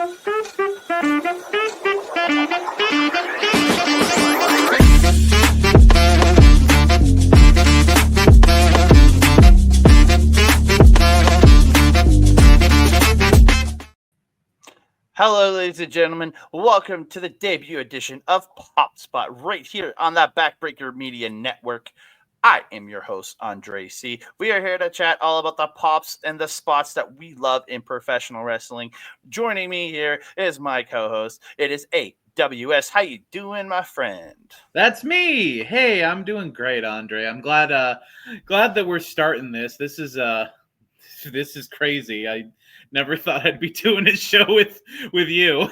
Hello, ladies and gentlemen. Welcome to the debut edition of Pop Spot right here on that Backbreaker Media Network. I am your host, Andre C. We are here to chat all about the pops and the spots that we love in professional wrestling. Joining me here is my co-host. It is AWS. How you doing, my friend? That's me. Hey, I'm doing great, Andre. I'm glad that we're starting this. This is crazy. I never thought I'd be doing a show with you.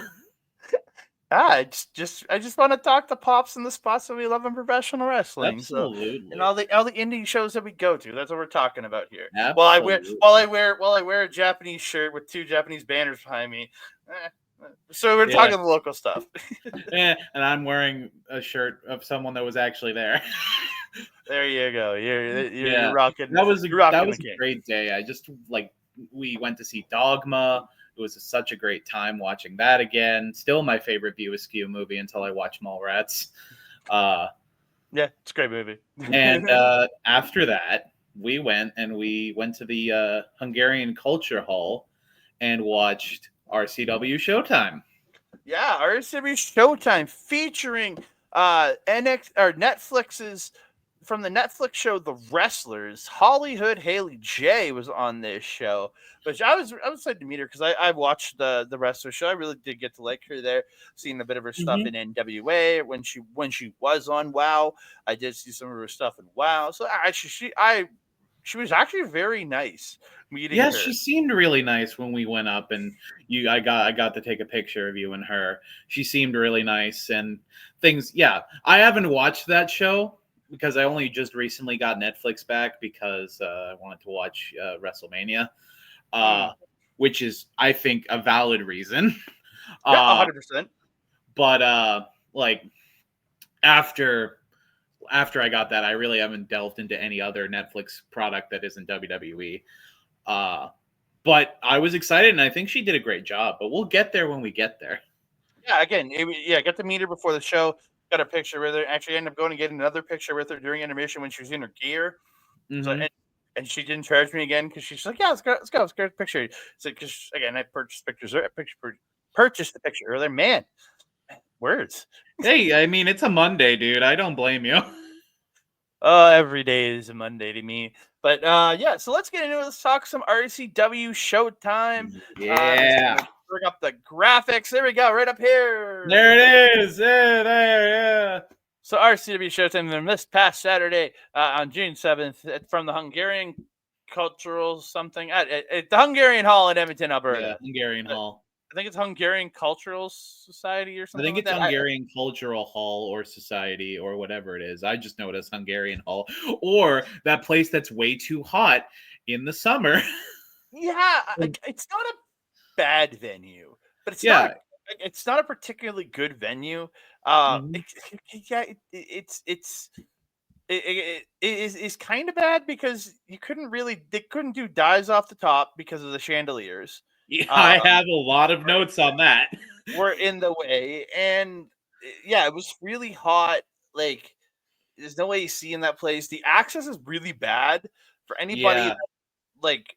I just want to talk the pops and the spots that we love in professional wrestling. Absolutely. So, and all the indie shows that we go to. That's what we're talking about here. Absolutely. While I wear a Japanese shirt with two Japanese banners behind me. So we're talking the local stuff. And I'm wearing a shirt of someone that was actually there. There you go. You're rocking. That was a great day. We went to see Dogma. It was such a great time watching that again. Still my favorite View Askew movie until I watch Mallrats. Yeah, it's a great movie. And after that, we went to the Hungarian Culture Hall and watched RCW Showtime. Yeah, RCW Showtime featuring Netflix's from the Netflix show The Wrestlers. HollyHood Haley J was on this show, which I was excited to meet her because I watched the Wrestler show. I really did get to like her there, seeing a bit of her stuff in NWA when she was on WoW. I did see some of her stuff in WoW, so she was actually very nice meeting her. Yeah, she seemed really nice when we went up, and I got to take a picture of you and her. She seemed really nice and things. Yeah, I haven't watched that show because I only just recently got Netflix back because I wanted to watch WrestleMania, which is, I think, a valid reason. Yeah, 100%. But after I got that, I really haven't delved into any other Netflix product that isn't WWE. But I was excited, and I think she did a great job. But we'll get there when we get there. Yeah, again, I got to meet her before the show. Got a picture with her. Actually, ended up going to get another picture with her during intermission when she was in her gear. So, and she didn't charge me again because she's like, "Yeah, let's go, get a picture." So, because again, I purchased pictures. Purchased the picture earlier. Man, words. Hey, I mean, it's a Monday, dude. I don't blame you. Every day is a Monday to me. But yeah, so let's get into it. Let's talk some RCW Showtime. Yeah. Bring up the graphics. There we go, right up here. There it is. Yeah. So RCW Showtime this past Saturday on June 7th from the Hungarian Cultural something at the Hungarian Hall in Edmonton, Alberta. Yeah, Hungarian Hall. I think it's Hungarian Cultural Society or something. I think it's Hungarian Cultural Hall or Society or whatever it is. I just know it as Hungarian Hall, or that place that's way too hot in the summer. Yeah, it's not a bad venue, but it's not a particularly good venue. It is kind of bad because they couldn't do dives off the top because of the chandeliers. Yeah, I have a lot of notes on that. Were in the way, and yeah, it was really hot. Like, there's no way you see in that place. The access is really bad for anybody. Yeah. Like,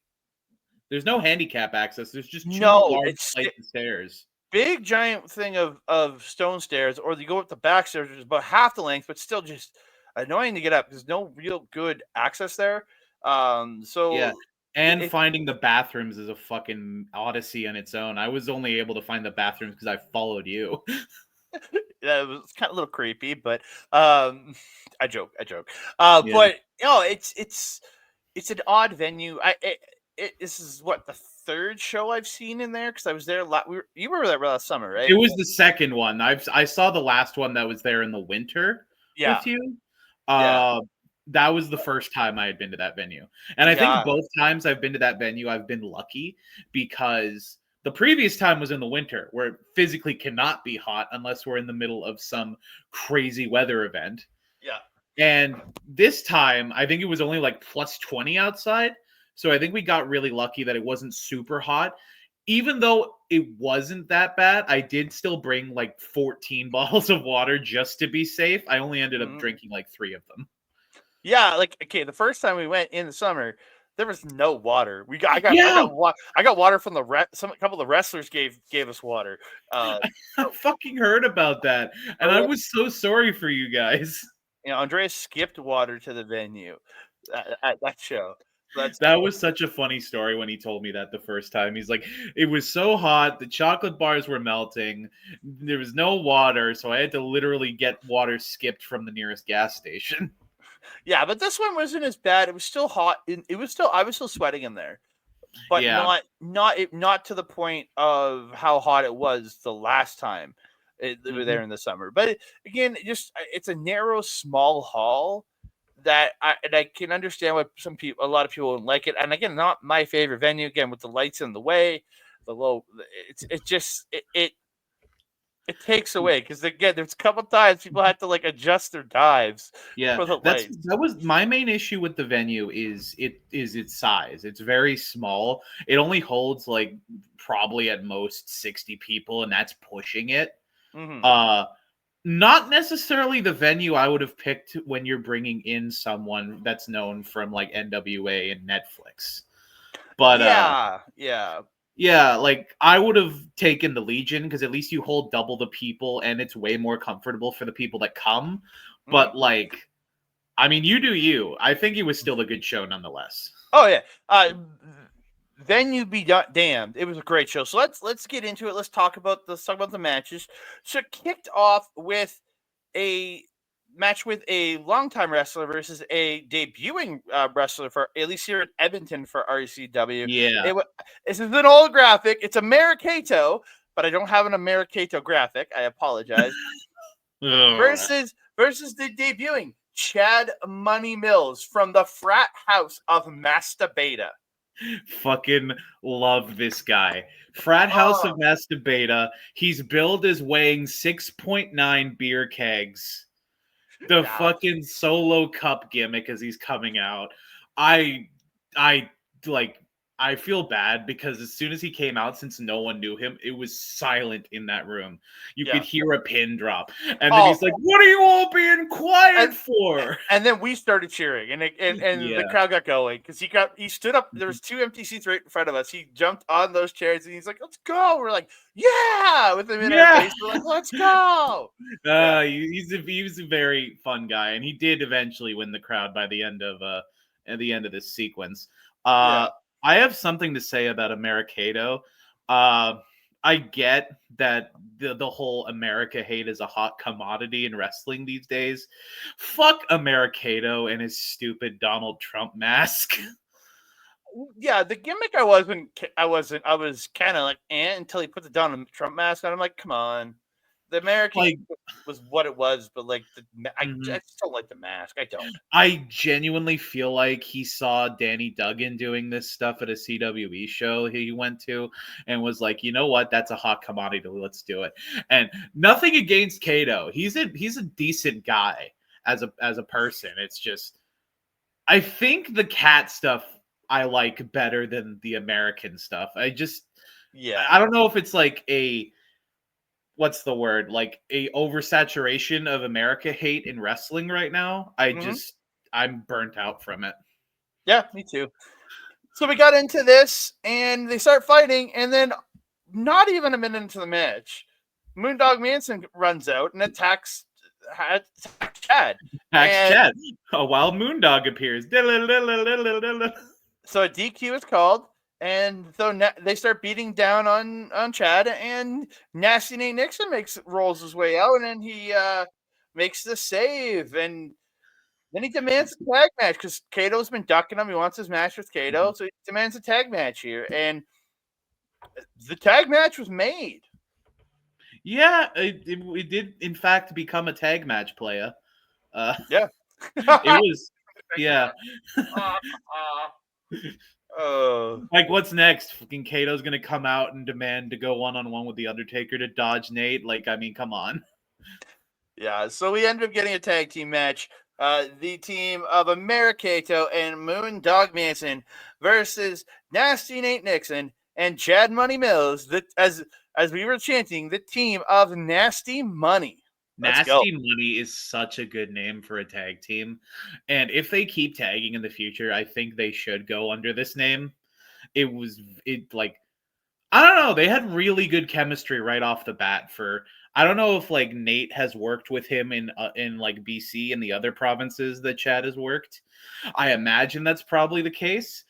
there's no handicap access. There's just two large flights of stairs. Big giant thing of stone stairs, or you go up the back stairs, which is about half the length, but still just annoying to get up. There's no real good access there. And finding the bathrooms is a fucking odyssey on its own. I was only able to find the bathrooms because I followed you. Yeah, it was kind of a little creepy, but I joke. But it's an odd venue. This is what the third show I've seen in there because I was there. You were there last summer, right? It was the second one. I saw the last one that was there in the winter with you. That was the first time I had been to that venue. And I think both times I've been to that venue, I've been lucky because the previous time was in the winter where it physically cannot be hot unless we're in the middle of some crazy weather event. Yeah. And this time, I think it was only like plus 20 outside. So I think we got really lucky that it wasn't super hot, even though it wasn't that bad. I did still bring like 14 bottles of water just to be safe. I only ended up drinking like 3 of them. Yeah, like okay, the first time we went in the summer, there was no water. I got water from a couple of the wrestlers gave us water. I fucking heard about that, and I was so sorry for you guys. Andrea skipped water to the venue at that show. That was such a funny story when he told me that the first time. He's like, it was so hot, the chocolate bars were melting, there was no water, so I had to literally get water skipped from the nearest gas station. Yeah, but this one wasn't as bad. It was still hot. I was still sweating in there, but not to the point of how hot it was the last time we were there in the summer. But again, it's a narrow, small hall that I can understand why a lot of people don't like it. And again, not my favorite venue. Again, with the lights in the way, it takes away because again, there's a couple times people had to like adjust their dives. Yeah, for the lights. That was my main issue with the venue is its size. It's very small. It only holds like probably at most 60 people, and that's pushing it. Not necessarily the venue I would have picked when you're bringing in someone that's known from like NWA and Netflix. But yeah, like I would have taken the Legion because at least you hold double the people and it's way more comfortable for the people that come. But like, I mean, you do you. I think it was still a good show nonetheless. Oh yeah. Venue be damned. It was a great show. So let's get into it. Let's talk about the matches. So it kicked off with a match with a longtime wrestler versus a debuting wrestler for at least here in Edmonton for RCW. Yeah. This is an old graphic. It's AmeriKato, but I don't have an AmeriKato graphic. I apologize. Versus the debuting Chad Money Millz from the frat house of Mastabeta. Fucking love this guy. Frat house of Mastabeta. He's billed as weighing 6.9 beer kegs. The fucking solo cup gimmick as he's coming out. I feel bad because as soon as he came out, since no one knew him, it was silent in that room. You could hear a pin drop. And then he's like, what are you all being quiet for? And then we started cheering and the crowd got going because he stood up. There was 2 empty seats right in front of us. He jumped on those chairs and he's like, let's go. We're like, yeah, with him in our face. We're like, let's go. He was a very fun guy, and he did eventually win the crowd by the end of this sequence. I have something to say about AmeriKato. I get that the whole America hate is a hot commodity in wrestling these days. Fuck AmeriKato and his stupid Donald Trump mask. Yeah, the gimmick I was kind of like until he put the Donald Trump mask on. I'm like, come on. The American was what it was, but like I just don't like the mask. I don't. I genuinely feel like he saw Danny Duggan doing this stuff at a CWE show he went to and was like, you know what? That's a hot commodity. Let's do it. And nothing against Kato. He's a decent guy as a person. It's just I think the cat stuff I like better than the American stuff. I don't know if it's like what's the word? Like a oversaturation of America hate in wrestling right now. I'm burnt out from it. Yeah, me too. So we got into this and they start fighting, and then not even a minute into the match, Moondog Manson runs out and attacks Chad. Chad. While Moondog appears. So a DQ is called. And so they start beating down on Chad, and Nasty Nate Nixon rolls his way out, and then he makes the save, and then he demands a tag match because Kato's been ducking him. He wants his match with Kato, so he demands a tag match here, and the tag match was made. Yeah, it did in fact become a tag match, playa. Yeah, it was. Yeah. Like, what's next? Fucking Kato's gonna come out and demand to go one-on-one with the Undertaker to dodge Nate. Like, I mean, come on. Yeah, so we ended up getting a tag team match. The team of AmeriKato and Moondog Manson versus Nasty Nate Nixon and Chad Money Millz, as we were chanting, the team of Nasty Money. Nasty Money is such a good name for a tag team. And if they keep tagging in the future, I think they should go under this name. I don't know, they had really good chemistry right off the bat I don't know if like Nate has worked with him in like BC and the other provinces that Chad has worked. I imagine that's probably the case.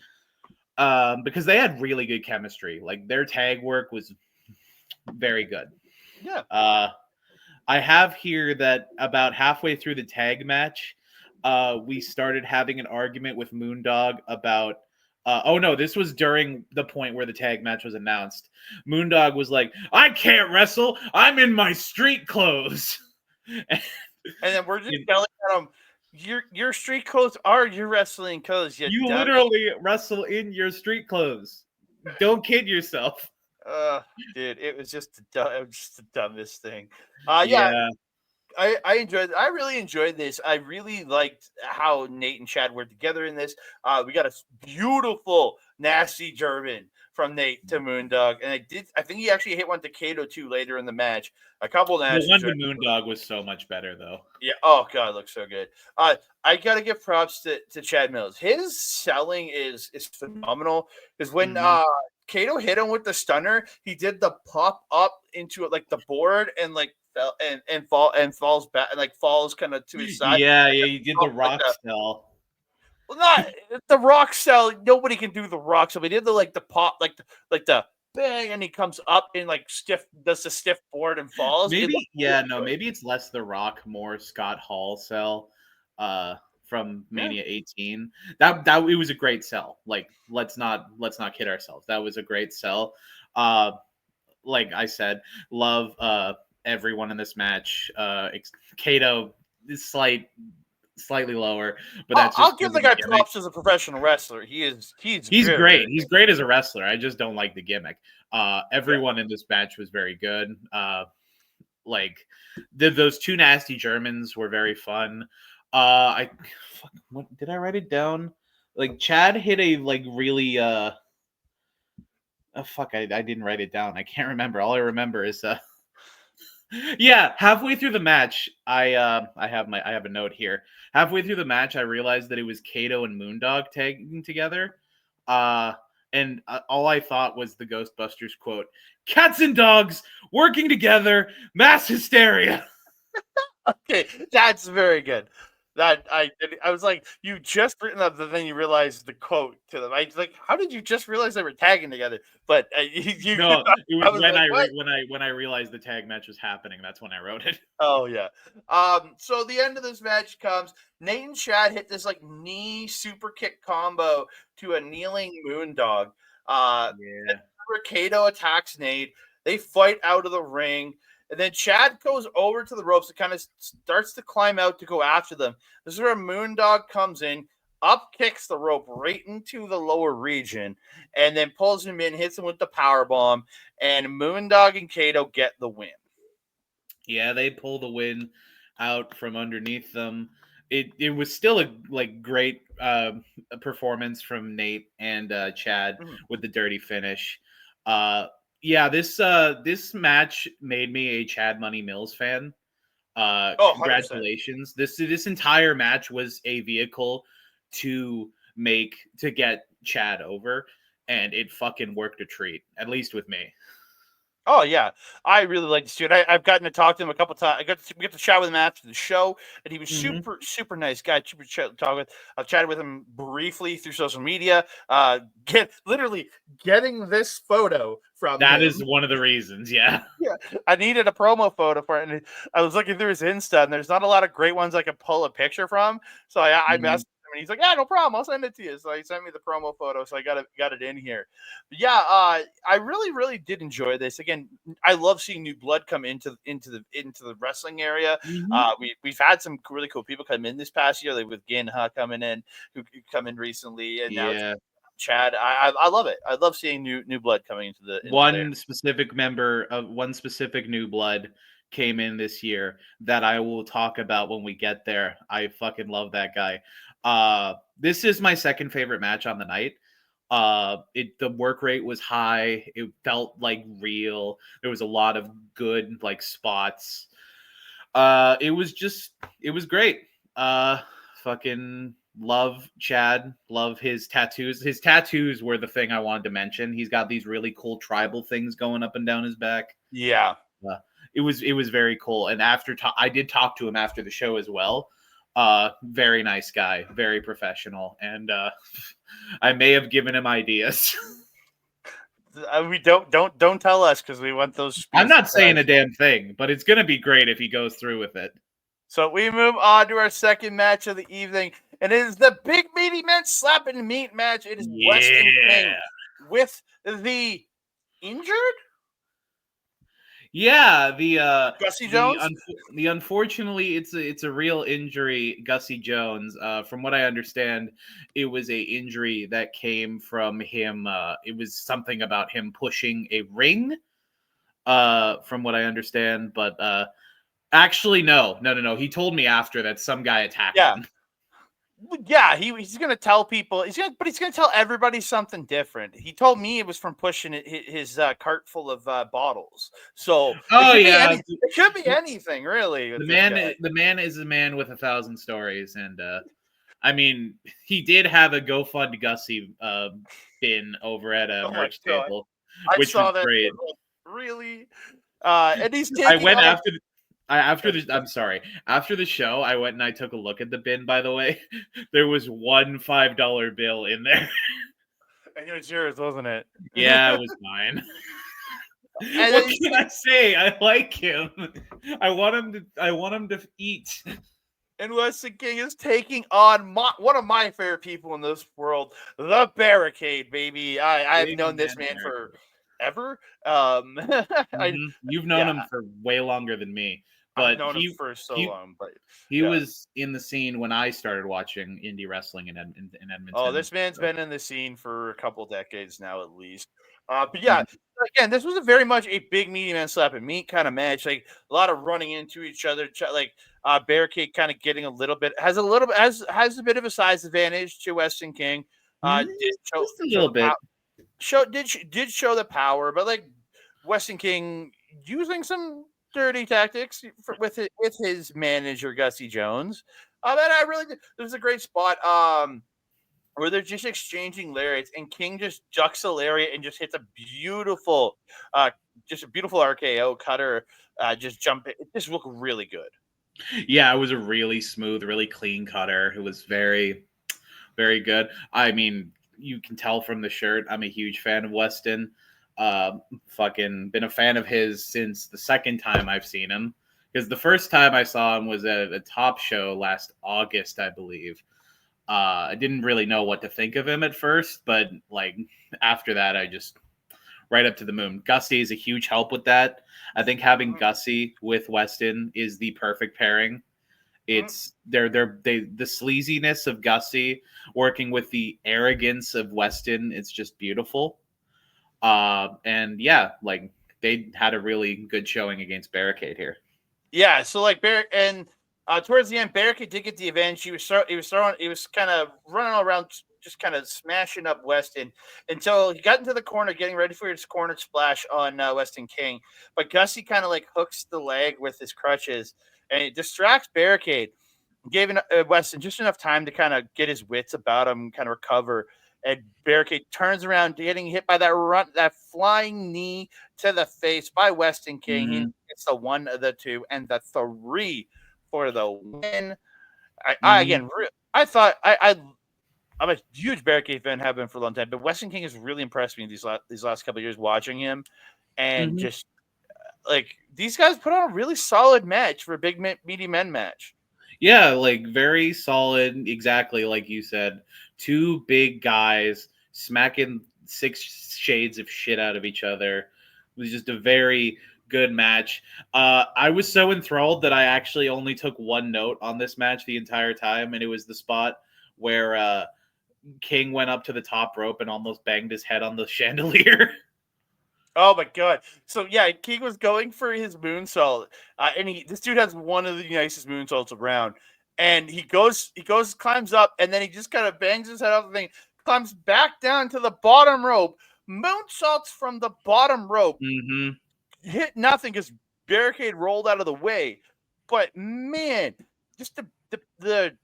Because they had really good chemistry. Like their tag work was very good. Yeah. I have here that about halfway through the tag match, we started having an argument with Moondog about. Oh no, this was during the point where the tag match was announced. Moondog was like, "I can't wrestle. I'm in my street clothes." And then we're just yelling at him. Your street clothes are your wrestling clothes. You literally wrestle in your street clothes. Don't kid yourself. Dude, it was just the dumbest thing. Yeah. I enjoyed it. I really enjoyed this. I really liked how Nate and Chad were together in this. We got a beautiful nasty German from Nate to Moondog, and I think he actually hit one to Kato too later in the match. A couple nasty. The one to Moondog was so much better though. Yeah. Oh god, it looks so good. I gotta give props to Chad Millz. His selling is phenomenal. Because when Kato hit him with the stunner, he did the pop up into it like the board and like fell and falls back and like falls kind of to his side. Yeah, you did the rock cell. Well, not the rock cell. Nobody can do the rock cell. We did the pop, like the bang, and he comes up and like does the stiff board and falls. Maybe maybe it's less the rock, more Scott Hall cell. From Mania 18. That it was a great sell. Like let's not kid ourselves. That was a great sell. Like I said, love everyone in this match. Kato is slightly lower, but that's I'll give the guy props as a professional wrestler. He's great. He's great as a wrestler. I just don't like the gimmick. Everyone in this match was very good. Like those two nasty Germans were very fun. What did I write it down? Like Chad hit a like really I didn't write it down. I can't remember. All I remember is halfway through the match, I have a note here. Halfway through the match, I realized that it was Kato and Moondog tagging together. And all I thought was the Ghostbusters quote, "Cats and dogs working together, mass hysteria." Okay, that's very good. That I was like, you just written up, but then you realized the quote to them. I was like, how did you just realize they were tagging together? But it was when I realized the tag match was happening. That's when I wrote it. Oh yeah. So the end of this match comes. Nate and Chad hit this like knee super kick combo to a kneeling Moondog. Kato attacks Nate. They fight out of the ring. And then Chad goes over to the ropes and kind of starts to climb out to go after them. This is where Moondog comes in, up kicks the rope right into the lower region, and then pulls him in, hits him with the power bomb, and Moondog and Kato get the win. Yeah, they pull the win out from underneath them. It was still a great performance from Nate and Chad with the dirty finish. This match made me a Chad Money Millz fan. Congratulations. 100%. This entire match was a vehicle to get Chad over, and it fucking worked a treat, at least with me. Oh yeah, I really like this dude. I've gotten to talk to him a couple times. We got to chat with him after the show, and he was super nice guy. Super talk with. I've chatted with him briefly through social media. Getting this photo from that him. Is one of the reasons. Yeah, I needed a promo photo for it, and I was looking through his Insta, and there's not a lot of great ones I could pull a picture from. So I messaged. And he's like, yeah, no problem. I'll send it to you. So he sent me the promo photo. So I got it in here. But yeah, I really, really did enjoy this. Again, I love seeing new blood come into the wrestling area. We've had some really cool people come in this past year, like with Ginha coming in, who come in recently, and now it's Chad. I love it. I love seeing new blood coming into the one specific new blood came in this year that I will talk about when we get there. I fucking love that guy. This is my second favorite match on the night. The work rate was high. It felt like real. There was a lot of good like spots. It was great. Fucking love Chad. Love his tattoos. His tattoos were the thing I wanted to mention. He's got these really cool tribal things going up and down his back. Yeah. It was very cool. And I did talk to him after the show as well. Very nice guy, very professional, and I may have given him ideas. We don't tell us because we want those. I'm not saying a damn thing, but it's gonna be great if he goes through with it. So we move on to our second match of the evening, and it is the big meaty men slapping meat match. It is Weston King with the injured. Yeah, the Gussy Jones. The unfortunately, it's a real injury, Gussy Jones. From what I understand, it was a injury that came from him. It was something about him pushing a ring. From what I understand, but actually, no. He told me after that some guy attacked him. Yeah, he's gonna tell people. He's gonna tell everybody something different. He told me it was from pushing his cart full of bottles. So it could be anything really. The man is a man with 1,000 stories, and I mean, he did have a GoFund Gussy bin over at a merch table, which was great. Really, and he's taking. I went after the show, I went and I took a look at the bin, by the way. There was one $5 bill in there. And it was yours, wasn't it? Yeah, it was mine. What can I say? I like him. I want him to eat. And Weston King is taking on one of my favorite people in this world, the Barricade, baby. I've known this man forever. You've known him for way longer than me. But I've known him for so long. But he was in the scene when I started watching indie wrestling in Edmonton. Oh, this man's been in the scene for a couple decades now, at least. But yeah, again, this was very much a big meaty man slapping meat kind of match. Like a lot of running into each other. Like Barricade kind of getting has a bit of a size advantage to Weston King. Just a little bit. Did show the power, but like Weston King using some dirty tactics with his manager Gussy Jones. And I really did. There was a great spot where they're just exchanging lariats, and King just jucks a lariat and just hits a beautiful RKO cutter. Just jump it just looked really good. Yeah, it was a really smooth, really clean cutter. It was very, very good. I mean, you can tell from the shirt, I'm a huge fan of Weston. Fucking been a fan of his since the second time I've seen him, because the first time I saw him was at a Top show last August, I believe. I didn't really know what to think of him at first, but like after that, I just right up to the moon. Gussy is a huge help with that. I think having Gussy with Weston is the perfect pairing. It's the sleaziness of Gussy working with the arrogance of Weston. It's just beautiful. And yeah, like they had a really good showing against Barricade here. Yeah, so like towards the end, Barricade did get the advantage. He was kind of running all around, just kind of smashing up Weston until he got into the corner, getting ready for his corner splash on Weston King. But Gussy kind of like hooks the leg with his crutches, and it distracts Barricade, giving Weston just enough time to kind of get his wits about him, kind of recover. And Barricade turns around, getting hit by that flying knee to the face by Weston King. He gets the 1, the 2, and the 3 for the win. I'm a huge Barricade fan, have been for a long time, but Weston King has really impressed me these last couple of years watching him, and just like these guys put on a really solid match for a big meaty men match. Yeah, like very solid, exactly like you said. 2 big guys smacking 6 shades of shit out of each other. It was just a very good match. I was so enthralled that I actually only took one note on this match the entire time, and it was the spot where King went up to the top rope and almost banged his head on the chandelier. Oh my god! So yeah, King was going for his moonsault, and this dude has one of the nicest moonsaults around. And he climbs up, and then he just kind of bangs his head off the thing, comes back down to the bottom rope, moonsaults from the bottom rope, hit nothing because Barricade rolled out of the way. But man, just the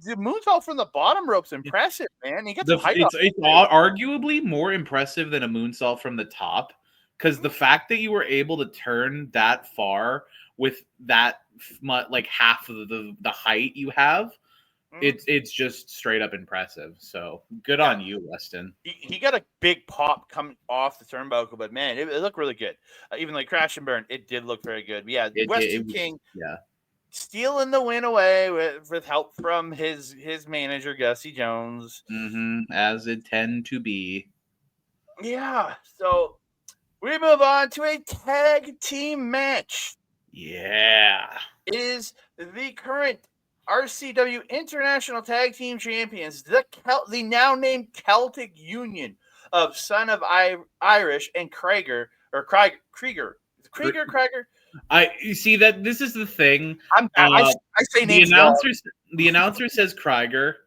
moonsault from the bottom rope's impressive, man. He gets height. It's arguably more impressive than a moonsault from the top, because the fact that you were able to turn that far with that like half of the height you have, it's just straight up impressive. So good on you, Weston. He got a big pop coming off the turnbuckle, but man, it looked really good. Even like Crash and Burn, it did look very good. But yeah, Weston King, stealing the win away with help from his manager Gussy Jones, as it tend to be. Yeah, so we move on to a tag team match. Yeah, it is the current RCW International Tag Team Champions, the now named Celtic Union of Son of Irish and Krieger. Krieger. You see that this is the thing. I say names. The announcer says Krieger.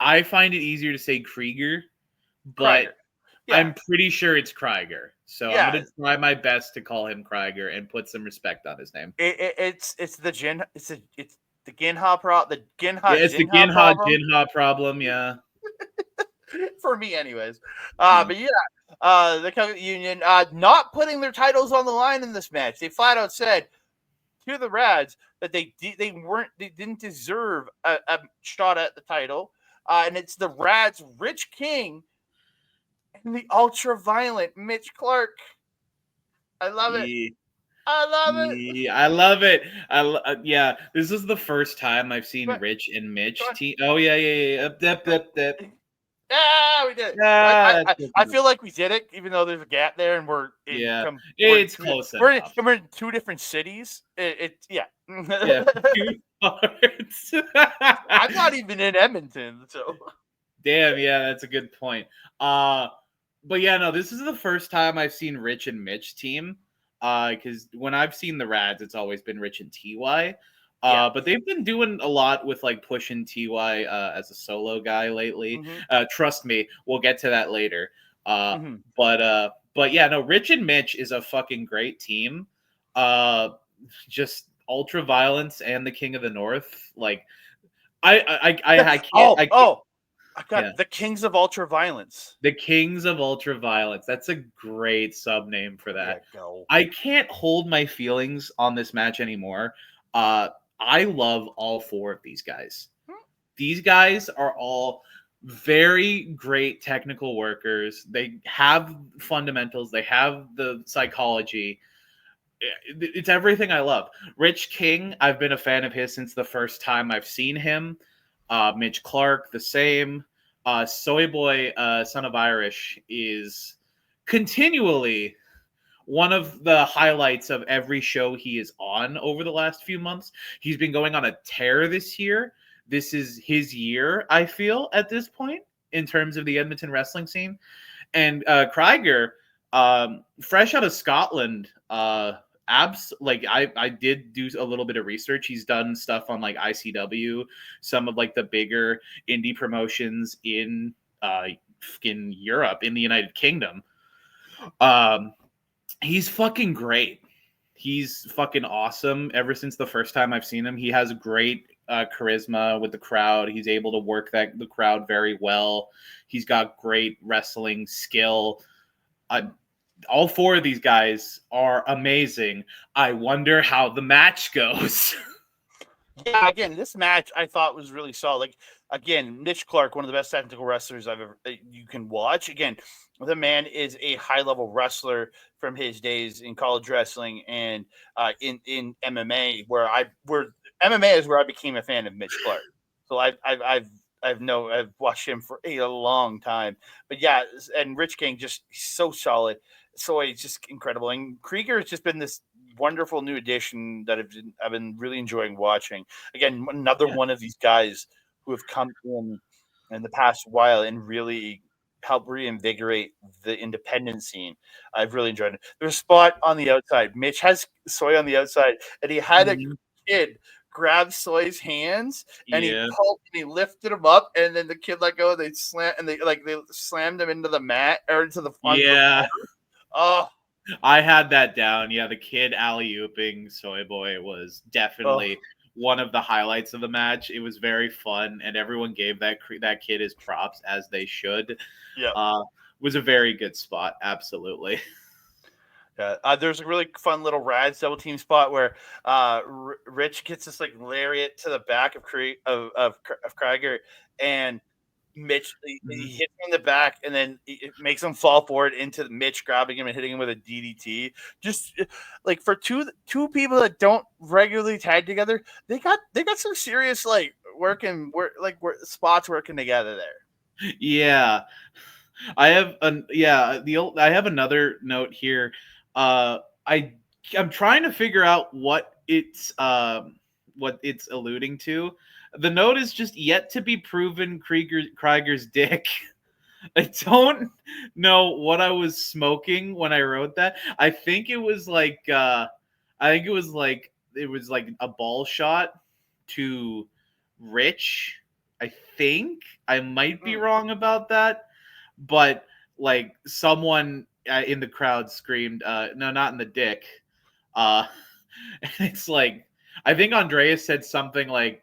I find it easier to say Krieger, but I'm pretty sure it's Krieger. So I'm going to try my best to call him Krieger and put some respect on his name. It's the Ginha problem. It's the Ginha problem. Yeah. For me, anyways. But the Celtic Union not putting their titles on the line in this match. They flat out said to the Radz that they didn't deserve a shot at the title. And it's the Radz Rich King and the ultra violent Mitch Clarke. I love it. I love it. Yeah, this is the first time I've seen Rich and Mitch team. Oh yeah. Yeah, we did it. I feel like we did it, even though there's a gap there, and it's close. We're in two different cities. Two parts. I'm not even in Edmonton, so. Damn, yeah, that's a good point. But yeah, no, this is the first time I've seen Rich and Mitch team. Because when I've seen the Radz, it's always been Rich and TY. But they've been doing a lot with like pushing TY as a solo guy lately. Trust me, we'll get to that later. But yeah, no, Rich and Mitch is a fucking great team. Just ultra violence and the King of the North. Like, I can't. The Kings of Ultra Violence. The Kings of Ultra Violence. That's a great sub name for that. I can't hold my feelings on this match anymore. I love all four of these guys. These guys are all very great technical workers. They have fundamentals. They have the psychology. It's everything I love. Rich King, I've been a fan of his since the first time I've seen him. Mitch Clarke, the same. Soy Boy, Son of Irish, is continually one of the highlights of every show he is on over the last few months. He's been going on a tear this year. This is his year, I feel, at this point, in terms of the Edmonton wrestling scene. And Krieger, fresh out of Scotland, I did do a little bit of research. He's done stuff on like ICW, some of like the bigger indie promotions in Europe, in the United Kingdom. He's fucking great. He's fucking awesome. Ever since the first time I've seen him, he has great charisma with the crowd. He's able to work the crowd very well. He's got great wrestling skill. All four of these guys are amazing. I wonder how the match goes. Yeah, again, this match I thought was really solid. Like, again, Mitch Clarke, one of the best technical wrestlers you can watch. Again, the man is a high-level wrestler from his days in college wrestling and in MMA, where MMA is where I became a fan of Mitch Clarke. So I've watched him for a long time. But yeah, and Rich King just so solid. So he's just incredible. And Krieger has just been this wonderful new addition that I've been really enjoying watching. Again, another one of these guys who have come in the past while and really helped reinvigorate the independent scene. I've really enjoyed it. There's a spot on the outside. Mitch has Soy on the outside, and he had a kid grabbed Soy's hands and he lifted him up, and then the kid let go. They slammed him into the mat or into the yeah. Oh, I had that down. Yeah, the kid alley-ooping Soy Boy was definitely one of the highlights of the match. It was very fun, and everyone gave that kid his props, as they should. Yeah, was a very good spot. Absolutely. Yeah, there's a really fun little Radz double team spot where Rich gets this like lariat to the back of Krieger, and Mitch he hits him in the back, and then it makes him fall forward into Mitch grabbing him and hitting him with a DDT. Just like for two people that don't regularly tag together, they got some serious spots working together there. Yeah. I have I have another note here. I'm trying to figure out what it's alluding to. The note is just yet to be proven Krieger's dick. I don't know what I was smoking when I wrote that. I think it was like it was like a ball shot to Rich. I think I might be wrong about that, but like someone in the crowd screamed, "No, not in the dick." And it's like I think Andreas said something like,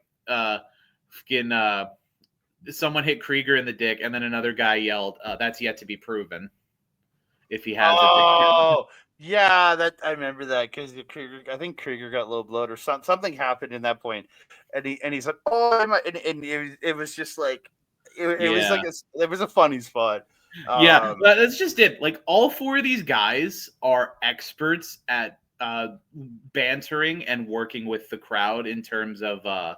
someone hit Krieger in the dick," and then another guy yelled, "That's yet to be proven." If he has a dick. Yeah, that I remember that because I think Krieger got low blood or something happened in that point, and he's like, "Oh," and it was just like it was like it was a funny spot. Yeah, that's just it. Like all four of these guys are experts at bantering and working with the crowd in terms of the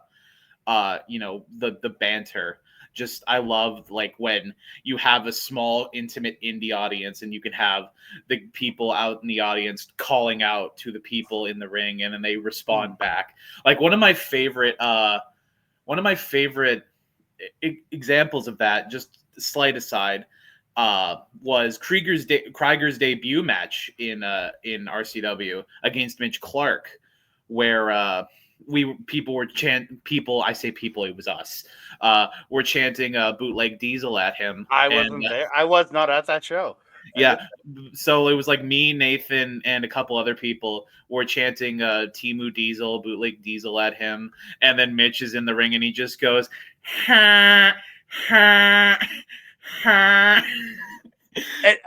banter. Just I love like when you have a small intimate indie audience and you can have the people out in the audience calling out to the people in the ring and then they respond back. Like one of my favorite examples of that, just slight aside, was Krieger's debut match in RCW against Mitch Clarke, where I say people, it was us, were chanting bootleg Diesel at him. I wasn't there. I was not at that show. Yeah, so it was like me, Nathan, and a couple other people were chanting Timu Diesel, bootleg Diesel at him, and then Mitch is in the ring and he just goes, ha, ha, ha. And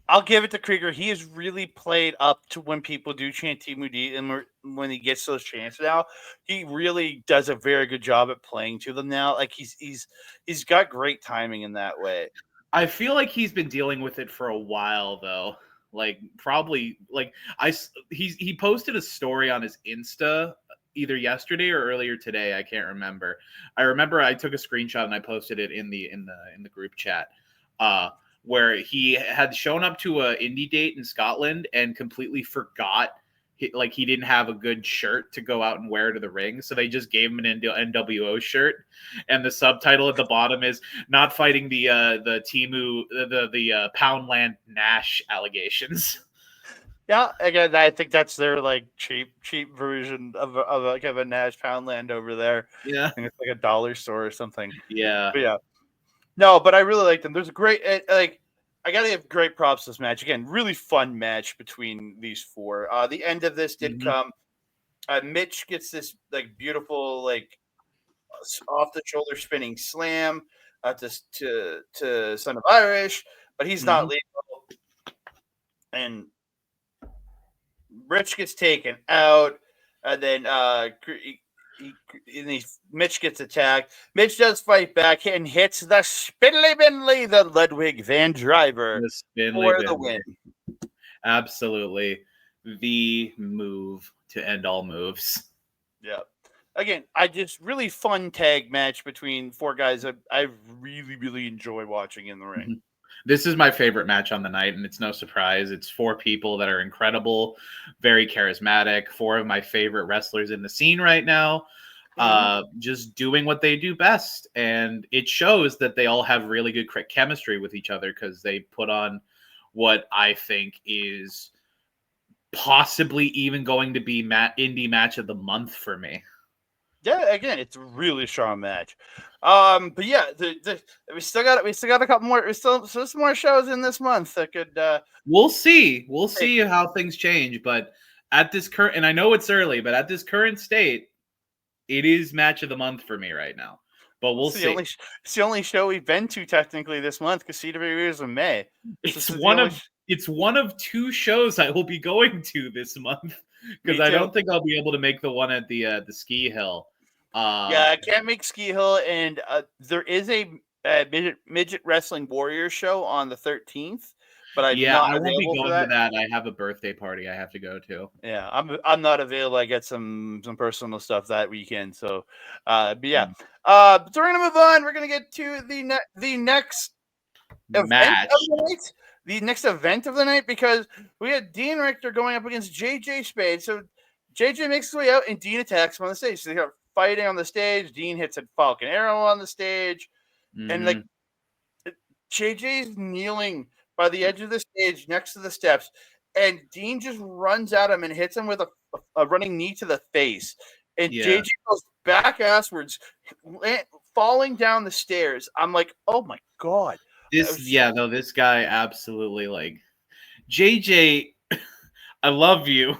I'll give it to Krieger. He has really played up to when people do chant Timu D, and when he gets those chants now, he really does a very good job at playing to them now. Like he's got great timing in that way. I feel like he's been dealing with it for a while though. Like probably like he posted a story on his Insta either yesterday or earlier today. I can't remember. I remember I took a screenshot and I posted it in the group chat. Where he had shown up to a indie date in Scotland and completely forgot he didn't have a good shirt to go out and wear to the ring, so they just gave him an NWO shirt, and the subtitle at the bottom is "Not fighting the Timu the Poundland Nash allegations." Yeah, again, I think that's their like cheap version of a Nash Poundland over there. Yeah, and it's like a dollar store or something. Yeah, but yeah. No, but I really like them. There's a great I gotta give great props to this match. Again, really fun match between these four. The end of this did come. Mitch gets this like beautiful like off the shoulder spinning slam to Son of Irish, but he's not legal. And Rich gets taken out, and then Mitch gets attacked. Mitch does fight back and hits the Spindly Bindley, the Ludwig Van Driver, for the win. Absolutely. The move to end all moves. Yeah. Again, I just really fun tag match between four guys I really, really enjoy watching in the ring. This is my favorite match on the night, and it's no surprise. It's four people that are incredible, very charismatic, four of my favorite wrestlers in the scene right now, just doing what they do best. And it shows that they all have really good chemistry with each other because they put on what I think is possibly even going to be indie match of the month for me. Yeah, again, it's a really strong match. But yeah, we still got a couple more. We still some more shows in this month that could. We'll see how things change. But at this current, and I know it's early, but at this current state, it is match of the month for me right now. But we'll see. It's the only show we've been to technically this month because CWE is in May. It's one of two shows I will be going to this month because I don't think I'll be able to make the one at the Ski Hill. Yeah, I can't make Ski Hill, and there is a midget wrestling warrior show on the 13th, but I won't be going to that. I have a birthday party I have to go to. Yeah, I'm not available. I get some personal stuff that weekend, so but yeah. So we're gonna move on. We're gonna get to the next match of the night. The next event of the night, because we had Dean Richtor going up against JJ Spade. So JJ makes his way out, and Dean attacks him on the stage. So they got fighting on the stage. Dean hits a Falcon Arrow on the stage, and like JJ's kneeling by the edge of the stage next to the steps, and Dean just runs at him and hits him with a running knee to the face, and JJ goes back asswards, falling down the stairs. I'm like, oh my god. This guy absolutely, like, JJ, I love you.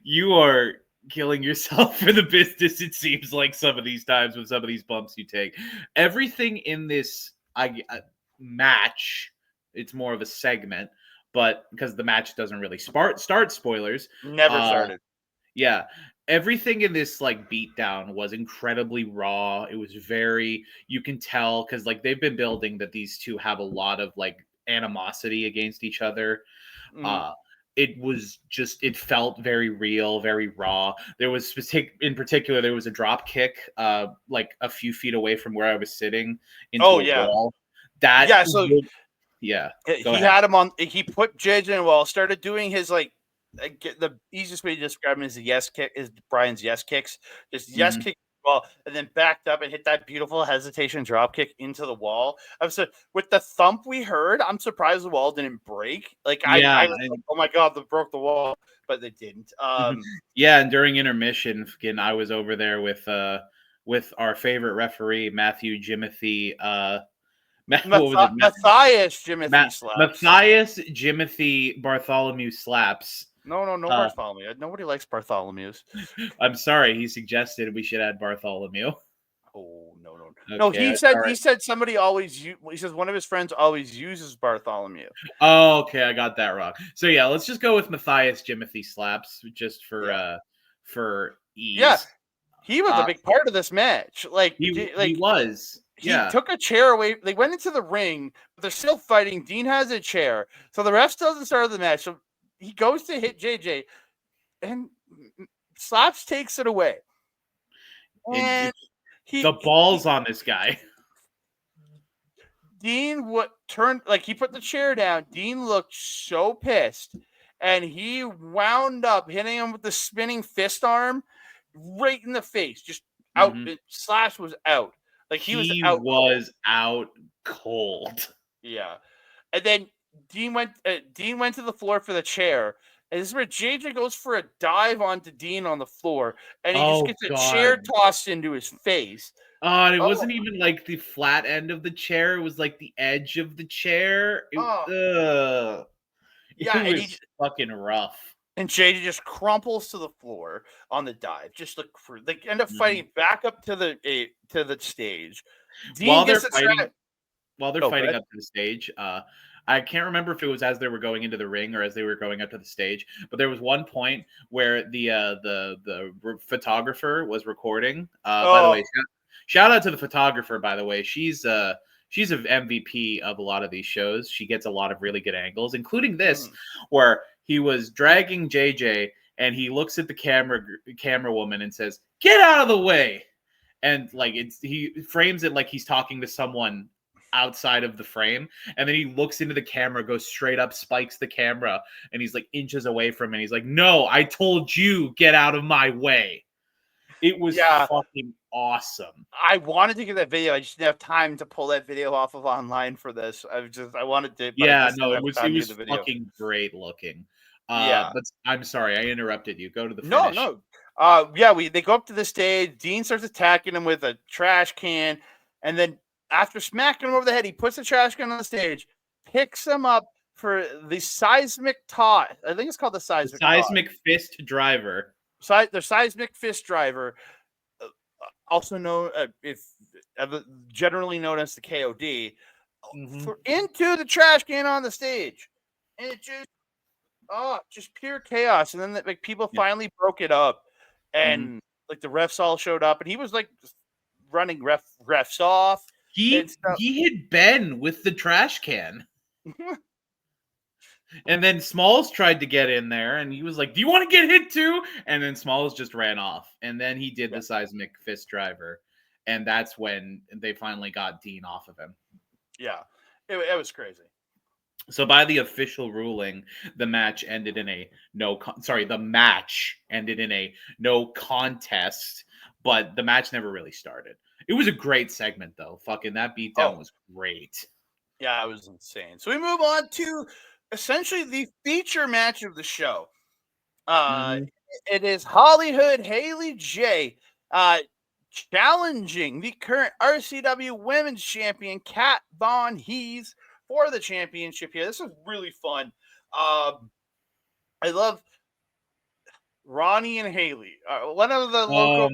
You are killing yourself for the business, it seems like, some of these times with some of these bumps you take. Everything in this match, it's more of a segment, but because the match doesn't really start, spoilers. Never started. Yeah. Everything in this like beatdown was incredibly raw. It was very, you can tell because like they've been building that these two have a lot of like animosity against each other. It was just, it felt very real, very raw. There was in particular, there was a drop kick like a few feet away from where I was sitting into a wall. He had him on. He put JJ in a wall, started doing his like the easiest way to describe him is the yes kick, is Brian's yes kicks. Just yes kick well, and then backed up and hit that beautiful hesitation drop kick into the wall. I'm so with the thump we heard, I'm surprised the wall didn't break. Like I was like, oh my god, they broke the wall, but they didn't. And during intermission, I was over there with our favorite referee, Matthew Jimothy. Matthias Jimothy slaps. Matthias Jimothy Bartholomew slaps. No Bartholomew. Nobody likes Bartholomew's. I'm sorry. He suggested we should add Bartholomew. Oh no. Okay, no, he said somebody always he says one of his friends always uses Bartholomew. Oh, okay, I got that wrong. So yeah, let's just go with Matthias Jimothy slaps just for ease. Yeah, he was a big part of this match. He was. He took a chair away. They went into the ring, but they're still fighting. Dean has a chair, so the ref doesn't start the match. So he goes to hit JJ, and Slaps takes it away. And the balls on this guy. Dean he put the chair down. Dean looked so pissed, and he wound up hitting him with the spinning fist arm right in the face, just out. Slaps was out. Like he was out cold. Yeah, and then Dean went to the floor for the chair, and this is where JJ goes for a dive onto Dean on the floor, and he just gets a chair tossed into his face. And it wasn't even like the flat end of the chair; it was like the edge of the chair. It was fucking rough. And JJ just crumples to the floor on the dive. Just look for they end up fighting back up to the stage. While they're fighting up to the stage, I can't remember if it was as they were going into the ring or as they were going up to the stage, but there was one point where the photographer was recording. By the way, shout out to the photographer. By the way, she's an MVP of a lot of these shows. She gets a lot of really good angles, including this where he was dragging JJ and he looks at the camera woman and says, "Get out of the way." And like he frames it like he's talking to someone outside of the frame. And then he looks into the camera, goes straight up, spikes the camera, and he's like inches away from it. He's like, "No, I told you, get out of my way." It was fucking awesome. I wanted to get that video. I just didn't have time to pull that video off of online for this. I wanted to. It was fucking great looking. But I'm sorry, I interrupted you. Go to the finish. No. They go up to the stage. Dean starts attacking him with a trash can, and then after smacking him over the head, he puts the trash can on the stage, picks him up for the seismic toss. I think it's called the seismic fist driver. The seismic fist driver, also known generally known as the KOD, into the trash can on the stage, and it just pure chaos. And then people finally broke it up, and like the refs all showed up, and he was like running refs off. He hit Ben with the trash can. And then Smalls tried to get in there, and he was like, "Do you want to get hit too?" And then Smalls just ran off. And then he did the seismic fist driver, and that's when they finally got Dean off of him. Yeah, it was crazy. So by the official ruling, the match ended in a no contest, but the match never really started. It was a great segment, though. Fucking that beatdown was great. Yeah, it was insane. So we move on to essentially the feature match of the show. It is HollyHood Haley J challenging the current RCW Women's Champion Kat Von Heez for the championship here. This is really fun. I love Ronnie and Haley. One of the local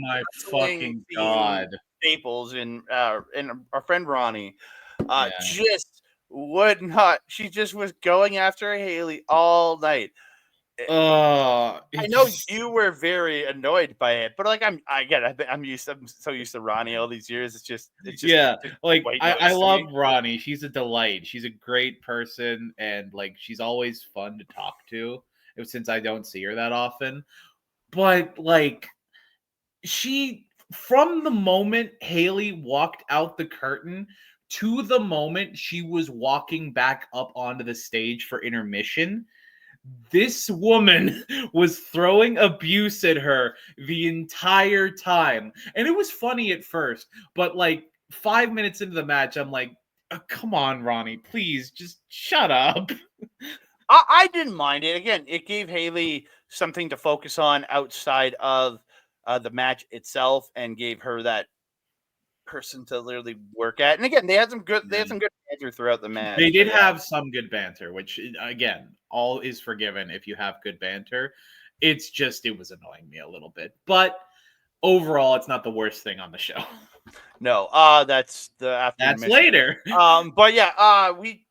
staples in our friend Ronnie. Just would not. She just was going after Haley all night. I know you were very annoyed by it, but like I'm so used to Ronnie all these years. It's just I love Ronnie. She's a delight. She's a great person, and like she's always fun to talk to. Since I don't see her that often, but like from the moment Haley walked out the curtain to the moment she was walking back up onto the stage for intermission, this woman was throwing abuse at her the entire time. And it was funny at first, but like 5 minutes into the match, I'm like, come on, Ronnie, please just shut up. I didn't mind it. Again, it gave Haley something to focus on outside of the match itself, and gave her that person to literally work at. And again, they had some good banter throughout the match. They did have some good banter, which again, all is forgiven if you have good banter. It was annoying me a little bit, but overall, it's not the worst thing on the show. No, that's later. But yeah, we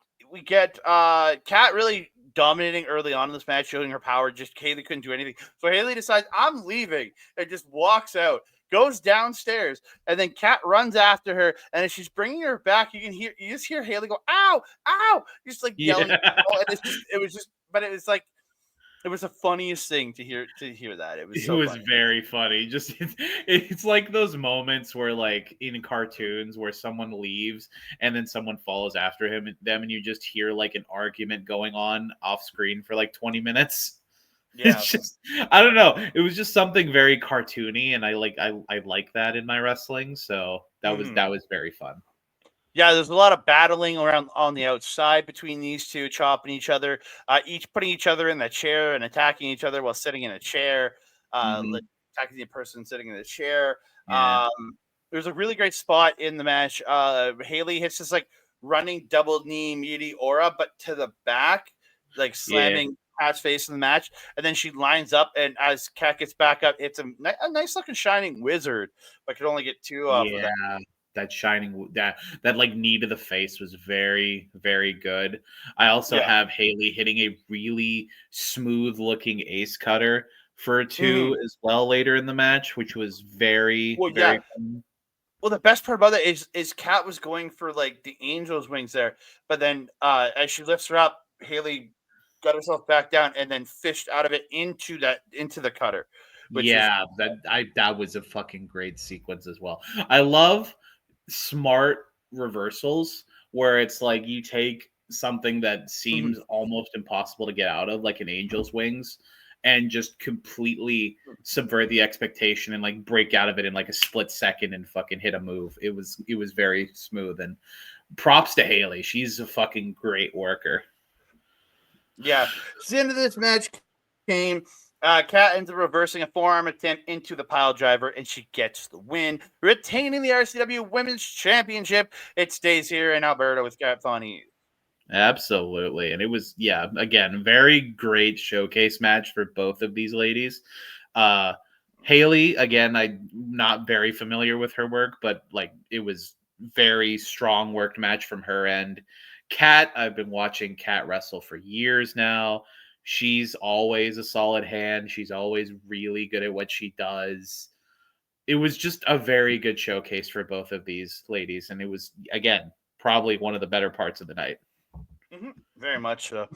get Kat really dominating early on in this match, showing her power. Just Haley couldn't do anything, so Haley decides, I'm leaving, and just walks out, goes downstairs, and then Kat runs after her, and as she's bringing her back, you just hear Haley go, "Ow, ow!" Just like yelling. And it was the funniest thing to hear that. It was funny. Very funny. Just it's like those moments where, like in cartoons, where someone leaves and then someone follows after them, and you just hear like an argument going on off screen for like 20 minutes. Yeah. It's just, I don't know. It was just something very cartoony, and I like that in my wrestling. So that was very fun. Yeah, there's a lot of battling around on the outside between these two, chopping each other, each putting each other in the chair and attacking each other while sitting in a chair, attacking the person sitting in the chair. Yeah. There's a really great spot in the match. Haley hits this like running double knee meteora, but to the back, like slamming Kat's face in the match. And then she lines up, and as Kat gets back up, it's a nice looking shining wizard, but could only get two off of that. That shining that like knee to the face was very, very good. I also have Haley hitting a really smooth looking ace cutter for a 2 as well later in the match, which was very very fun. Well, the best part about that is Kat was going for like the angel's wings there, but then as she lifts her up, Haley got herself back down and then fished out of it into the cutter. That was a fucking great sequence as well. I love smart reversals where it's like you take something that seems almost impossible to get out of, like an angel's wings, and just completely subvert the expectation and like break out of it in like a split second and fucking hit a move. It was very smooth, and props to Haley. She's a fucking great worker. Yeah. So the end of this match came Kat ends up reversing a forearm attempt into the pile driver, and she gets the win, retaining the RCW Women's Championship. It stays here in Alberta with Kat Von Heez. Absolutely. And it was, again, very great showcase match for both of these ladies. Hayley, again, I'm not very familiar with her work, but it was very strong worked match from her end. Kat, I've been watching Kat wrestle for years now. She's always a solid hand. She's always really good at what she does. It was just a very good showcase for both of these ladies. And it was, again, probably one of the better parts of the night. Mm-hmm. Very much so.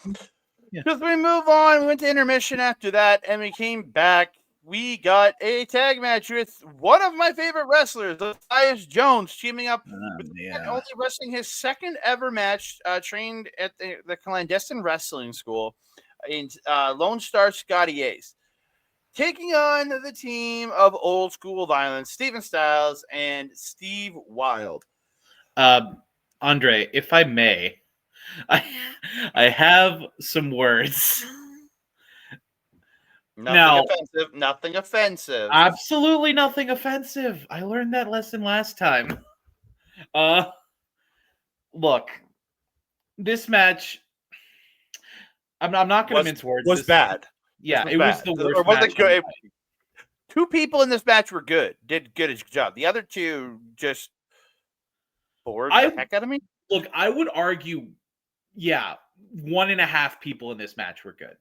Because we move on, we went to intermission after that, and we came back. We got a tag match with one of my favorite wrestlers, Othias Jones, teaming up with only wrestling his second ever match, trained at the clandestine wrestling school in Lonestar Scotty Ace. Taking on the team of Old School Violence, Steven Styles and Steve Wild. Andre, if I may, I have some words. Nothing offensive. Absolutely nothing offensive. I learned that lesson last time. Look, this match, I'm not going to mince words. Was bad. Yeah, it was the worst match. Two people in this match were good. Did good job. The other two just bored the heck out of me. Look, I would argue, 1.5 people in this match were good.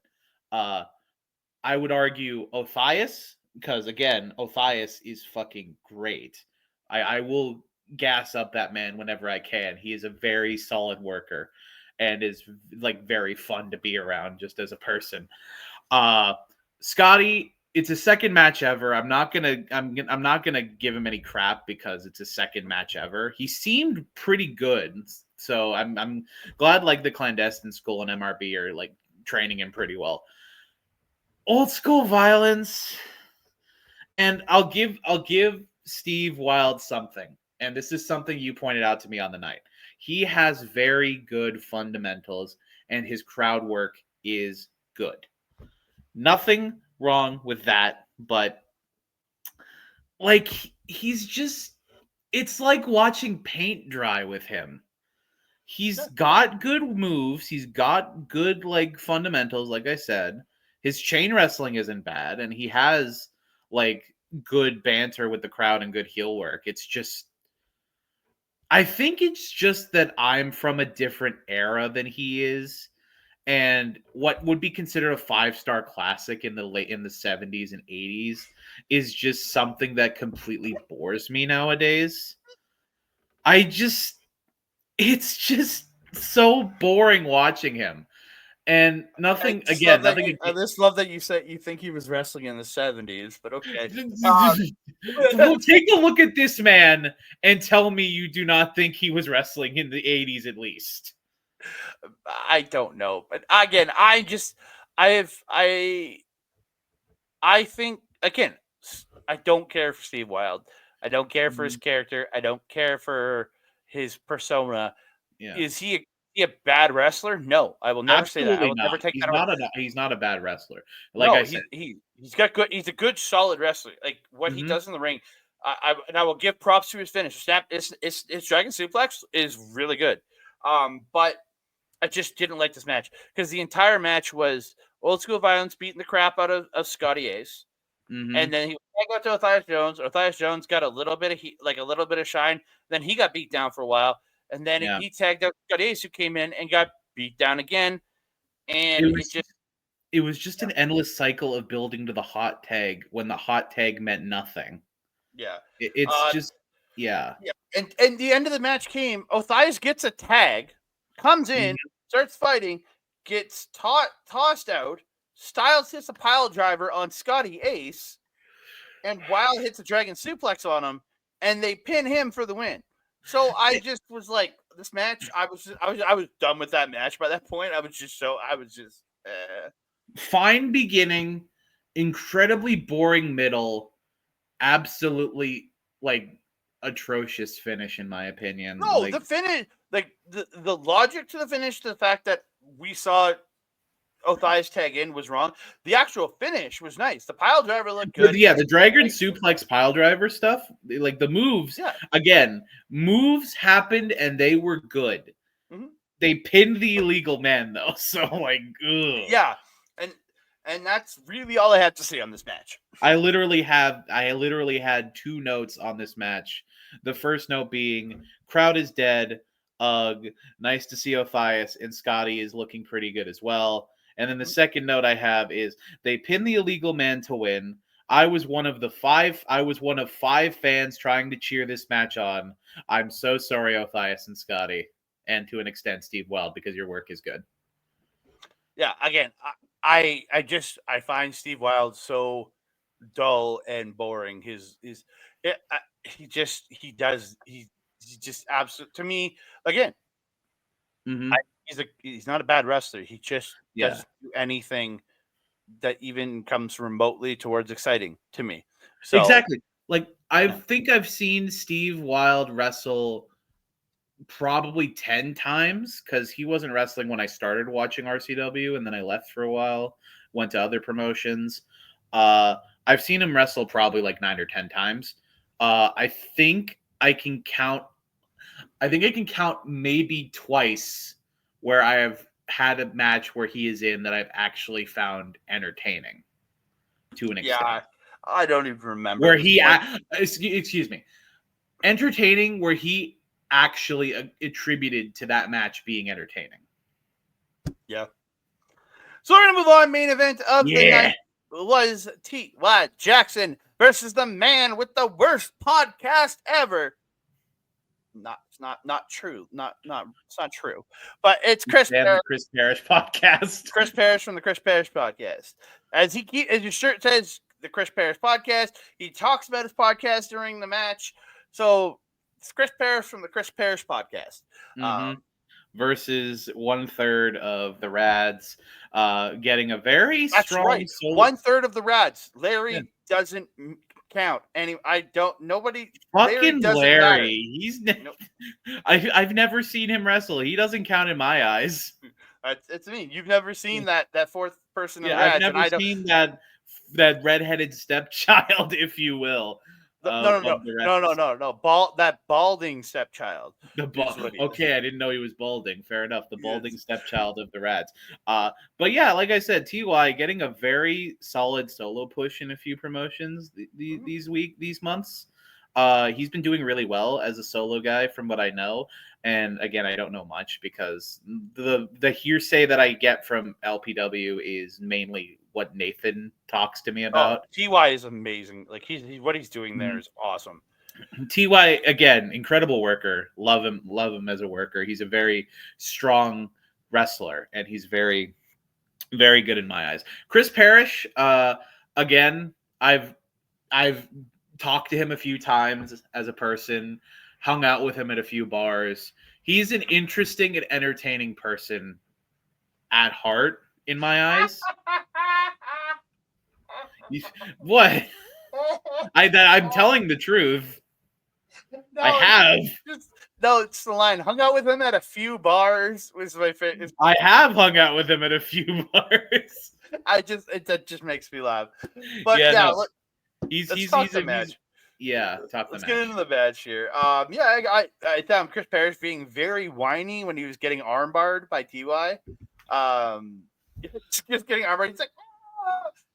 I would argue Othias, because again, Othias is fucking great. I will gas up that man whenever I can. He is a very solid worker and is very fun to be around just as a person. Scotty, it's a second match ever. I'm not gonna give him any crap because it's a second match ever. He seemed pretty good, so I'm glad the clandestine school and MRB are training him pretty well. Old School Violence, and I'll give Steve Wild something, and this is something you pointed out to me on the night. He has very good fundamentals, and his crowd work is good. Nothing wrong with that, but he's just, it's like watching paint dry with him. He's got good moves. He's got good fundamentals, like I said. His chain wrestling isn't bad, and he has good banter with the crowd and good heel work. It's just, I think it's just that I'm from a different era than he is, and what would be considered a 5-star classic in the 70s and 80s is just something that completely bores me nowadays. It's just so boring watching him. And nothing again. I just love that you said you think he was wrestling in the 70s, but okay. Take a look at this man and tell me you do not think he was wrestling in the 80s at least. I don't know, but again, I think again, I don't care for Steve Wild. I don't care for his character. I don't care for his persona. Yeah. Is he a bad wrestler? No, I will never say that. I will never take that away. He's not a bad wrestler. I said, he's got good. He's a good, solid wrestler. What he does in the ring, I will give props to his finish. His Dragon Suplex is really good. But I just didn't like this match because the entire match was Old School Violence beating the crap out of Scotty Ace, and then he got to Othias Jones. Othias Jones got a little bit of a little bit of shine. Then he got beat down for a while. And then he tagged out Scotty Ace, who came in and got beat down again. And it was just an endless cycle of building to the hot tag when the hot tag meant nothing. Yeah. It's just. And the end of the match came. Othias gets a tag, comes in, starts fighting, gets tossed out. Styles hits a pile driver on Scotty Ace, and Wild hits a Dragon Suplex on him, and they pin him for the win. So I just was like, this match, I was done with that match by that point. I was just fine beginning, incredibly boring middle, absolutely atrocious finish in my opinion. No, the finish, the logic to the finish, the fact that we saw Othias tag in was wrong. The actual finish was nice. The pile driver looked good. Yeah, the Dragon suplex pile driver stuff, like the moves. Yeah. Again, moves happened and they were good. Mm-hmm. They pinned the illegal man though, so like, ugh. Yeah, and that's really all I have to say on this match. I literally had 2 notes on this match. The first note being, crowd is dead. Ugh, nice to see Othias, and Scotty is looking pretty good as well. And then the second note I have is they pinned the illegal man to win. I was one of 5 fans trying to cheer this match on. I'm so sorry, Othias and Scotty, and to an extent, Steve Wild, because your work is good. Yeah, again, I find Steve Wild so dull and boring. He just absolute to me again. Mm-hmm. He's not a bad wrestler. He just doesn't do anything that even comes remotely towards exciting to me. So exactly, like I think I've seen Steve Wild wrestle probably 10 times because he wasn't wrestling when I started watching RCW, and then I left for a while, went to other promotions. I've seen him wrestle probably like 9 or 10 times. I think I can count maybe twice where I have had a match where he is in that I've actually found entertaining to an extent. Yeah, I don't even remember where he excuse me, entertaining where he actually attributed to that match being entertaining. Yeah. So we're gonna move on. Main event of the night was T.Y. Jackson versus the man with the worst podcast ever. It's not true. It's not true. But it's Chris Parrish. Chris Parrish podcast. Chris Parrish from the Chris Parrish podcast. As your shirt says, the Chris Parrish podcast. He talks about his podcast during the match. So it's Chris Parrish from the Chris Parrish podcast. Versus 1/3 of the Radz, getting a very strong. Right. 1/3 of the Radz. Larry doesn't count. Nobody. Fucking Larry. He's. I've never seen him wrestle. He doesn't count in my eyes. It's me. You've never seen that fourth person in Radz. I've never seen that redheaded stepchild, if you will. No. That balding stepchild. Okay, I didn't know he was balding. Fair enough. The balding stepchild of the Radz. But yeah, like I said, TY getting a very solid solo push in a few promotions these months. He's been doing really well as a solo guy, from what I know. And again, I don't know much because the hearsay that I get from LPW is mainly what Nathan talks to me about. TY is amazing. Like what he's doing there is awesome. TY, again, incredible worker. Love him as a worker. He's a very strong wrestler, and he's very, very good in my eyes. Chris Parrish, again, I've talked to him a few times as a person, hung out with him at a few bars. He's an interesting and entertaining person at heart, in my eyes. What? I'm telling the truth. No, I have. It's the line. Hung out with him at a few bars was my favorite. I have hung out with him at a few bars. That just makes me laugh. But look, he's a match. Let's get into the match here. I found Chris Parrish being very whiny when he was getting armbarred by TY. Just getting armbarred. He's like,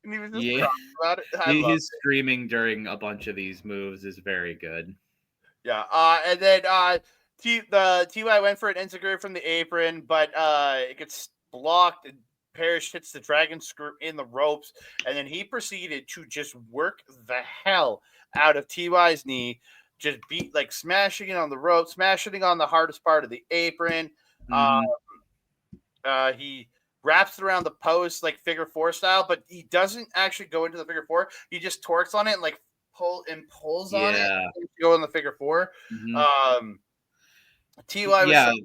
and he was just crying about it. His screaming during a bunch of these moves is very good. Yeah. And then the TY went for an Enzuigiri from the apron, but it gets blocked. And Parrish hits the dragon screw in the ropes, and then he proceeded to just work the hell out of TY's knee, just smashing it on the rope, smashing it on the hardest part of the apron. He wraps it around the post like figure 4 style, but he doesn't actually go into the figure 4. He just torques on it and pulls on it to go in the figure 4. TY was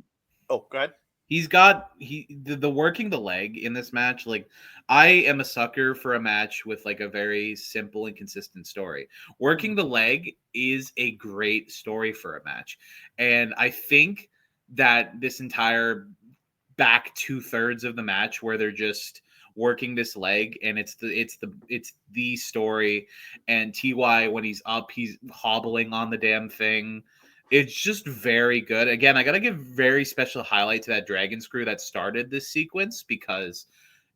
go ahead. He's got the working the leg in this match. Like, I am a sucker for a match with like a very simple and consistent story. Working the leg is a great story for a match. And I think that this entire back 2/3 of the match where they're just working this leg, and it's the story. And TY, when he's up, he's hobbling on the damn thing. It's just very good. Again, I gotta give very special highlight to that dragon screw that started this sequence, because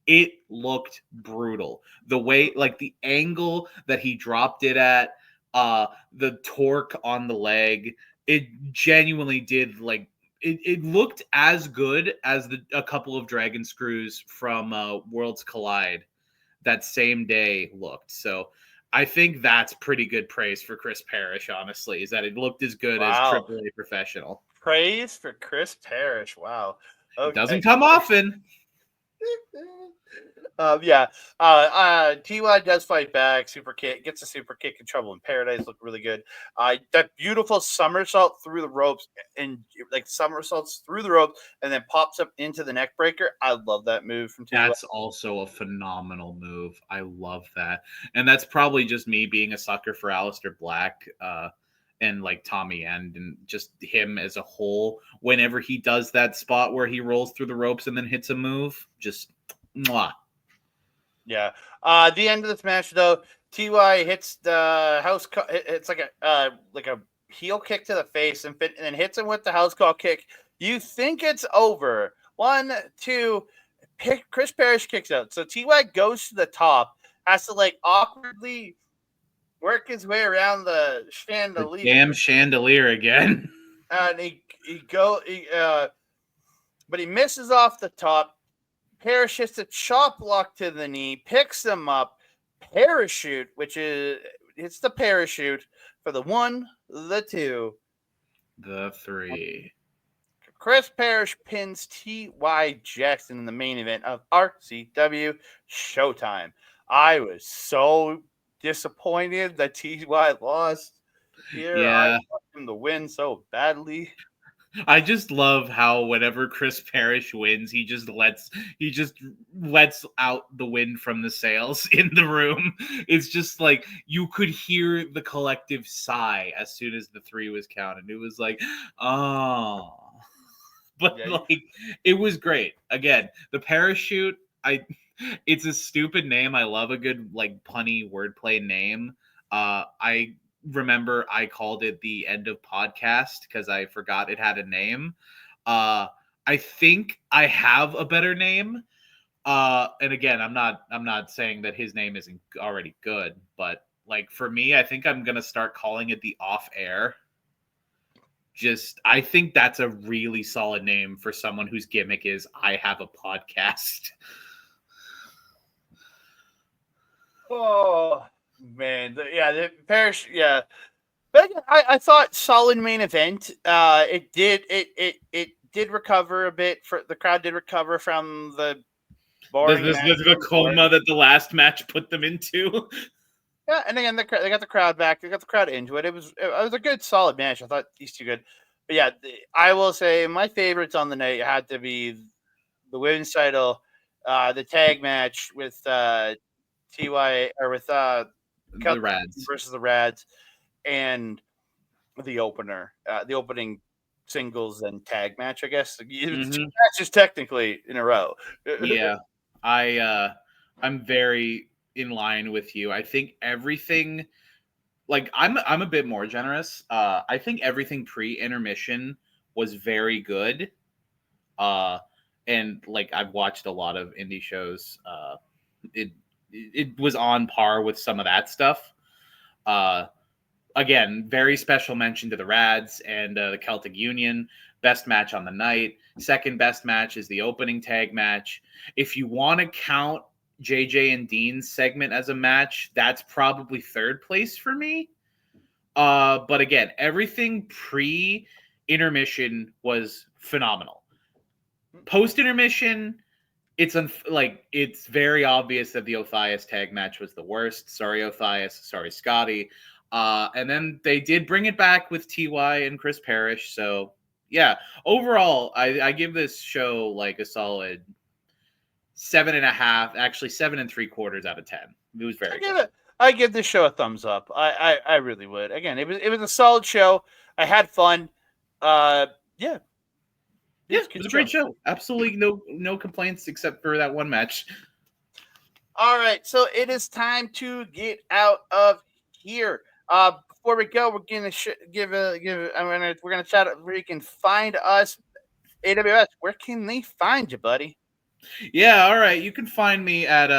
it looked brutal. The way, like the angle that he dropped it at, the torque on the leg, it genuinely did, like, it looked as good as a couple of dragon screws from Worlds Collide that same day looked. So I think that's pretty good praise for Chris Parrish, honestly, is that it looked as good as AAA Professional. Praise for Chris Parrish. Wow. Okay. It doesn't come often. TY does fight back. Super kick, gets a super kick in Trouble in Paradise. Looked really good. That beautiful somersault through the ropes, and like somersaults through the ropes and then pops up into the neck breaker. I love that move from TY. That's also a phenomenal move. I love that. And that's probably just me being a sucker for Aleister Black. And like Tommy End, and just him as a whole, whenever he does that spot where he rolls through the ropes and then hits a move, just mwah. Yeah. The end of this match, though, TY hits the house. It's like a heel kick to the face, and then hits him with the house call kick. You think it's over. 1, 2. Chris Parrish kicks out. So TY goes to the top, has to like awkwardly work his way around the chandelier. The damn chandelier again. And but he misses off the top. Parrish hits a chop block to the knee, picks him up, parachute, which is it's the parachute for the 1, the 2, the 3. Chris Parrish pins T.Y. Jackson in the main event of RCW Showtime. I was so disappointed that T.Y. lost here. Yeah. I want him to win so badly. I just love how whenever Chris Parrish wins, he just lets out the wind from the sails in the room. It's just like you could hear the collective sigh as soon as the 3 was counted. It was like, oh. But like, it was great. Again, the parachute, it's a stupid name. I love a good like punny wordplay name. I remember I called it the End of Podcast because I forgot it had a name. I think I have a better name. And again, I'm not saying that his name isn't already good, but like for me, I think I'm gonna start calling it the Off Air. I think that's a really solid name for someone whose gimmick is I have a podcast. Oh man, the Parrish, yeah. But I thought solid main event. It did recover a bit. The crowd did recover from the boring the coma that the last match put them into. Yeah, and again, they got the crowd back. They got the crowd into it. It was a good, solid match. I thought these two good. But yeah, I will say my favorites on the night had to be the women's title, the tag match with TY or with the Radz versus the Radz, and the opener, the opening singles and tag match. I guess two matches technically in a row. Yeah, I'm very in line with you. I think everything, like I'm a bit more generous. I think everything pre-intermission was very good. And like I've watched a lot of indie shows. It was on par with some of that stuff. Again, very special mention to the Radz and the Celtic Union. Best match on the night. Second best match is the opening tag match. If you want to count JJ and Dean's segment as a match, that's probably third place for me. But again, everything pre-intermission was phenomenal. Post-intermission, it's very obvious that the Othias tag match was the worst. Sorry, Othias. Sorry, Scotty. And then they did bring it back with TY and Chris Parrish. So yeah, overall, I give this show like a solid 7.5, actually 7 3/4 out of 10. It was very good. I give this show a thumbs up. I really would. Again, it was a solid show. I had fun. Yeah, it was a great show. Absolutely no complaints except for that one match. All right, so it is time to get out of here. Before we go, we're gonna we're gonna chat where you can find us. AWS, where can they find you, buddy? Yeah, all right. You can find me at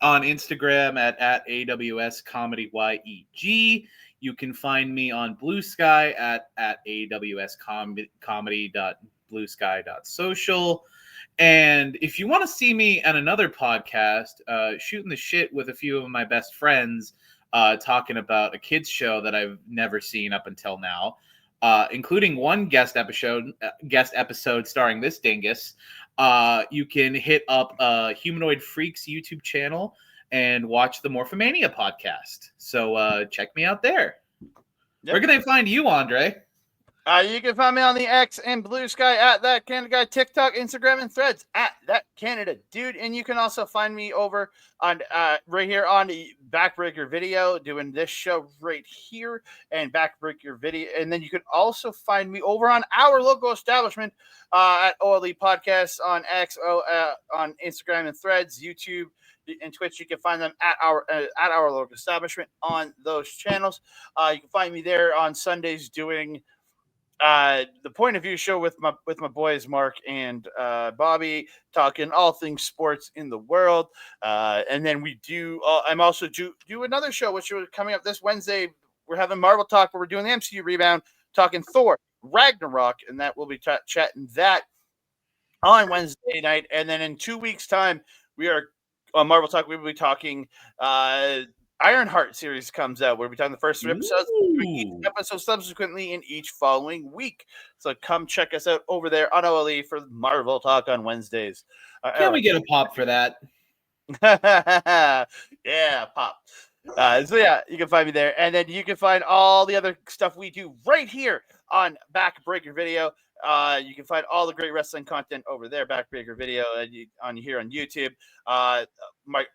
on Instagram at AWS Comedy YEG. You can find me on Blue Sky at AWS Comedy.bluesky.social. And if you want to see me at another podcast, shooting the shit with a few of my best friends, talking about a kids show that I've never seen up until now, including one guest episode starring this dingus. You can hit up Humanoid Freaks YouTube channel and watch the Morphomania podcast. So check me out there. Yep. Where can I find you, Andre? You can find me on the X and Blue Sky at That Canada Guy, TikTok, Instagram, and Threads at That Canada Dude. And you can also find me over on right here on the Backbreaker Video doing this show right here and Backbreaker Video. And then you can also find me over on our local establishment at OLE Podcasts on X, on Instagram and Threads, YouTube, and Twitch. You can find them at our local establishment on those channels. You can find me there on Sundays doing the Point of View show with my boys Mark and Bobby, talking all things sports in the world. And then we do I'm also do another show which is coming up this Wednesday. We're having Marvel Talk, but we're doing the MCU Rebound, talking Thor Ragnarok, and that we'll be chatting that on Wednesday night. And then in 2 weeks time we are on Marvel Talk, we will be talking Ironheart series comes out. We'll be talking the first 3 episodes, each episode subsequently in each following week. So come check us out over there on OLE for Marvel Talk on Wednesdays. Can we get a pop for that? Yeah, pop. So yeah, you can find me there. And then you can find all the other stuff we do right here on Backbreaker Video. You can find all the great wrestling content over there, Backbreaker Video, on here on YouTube.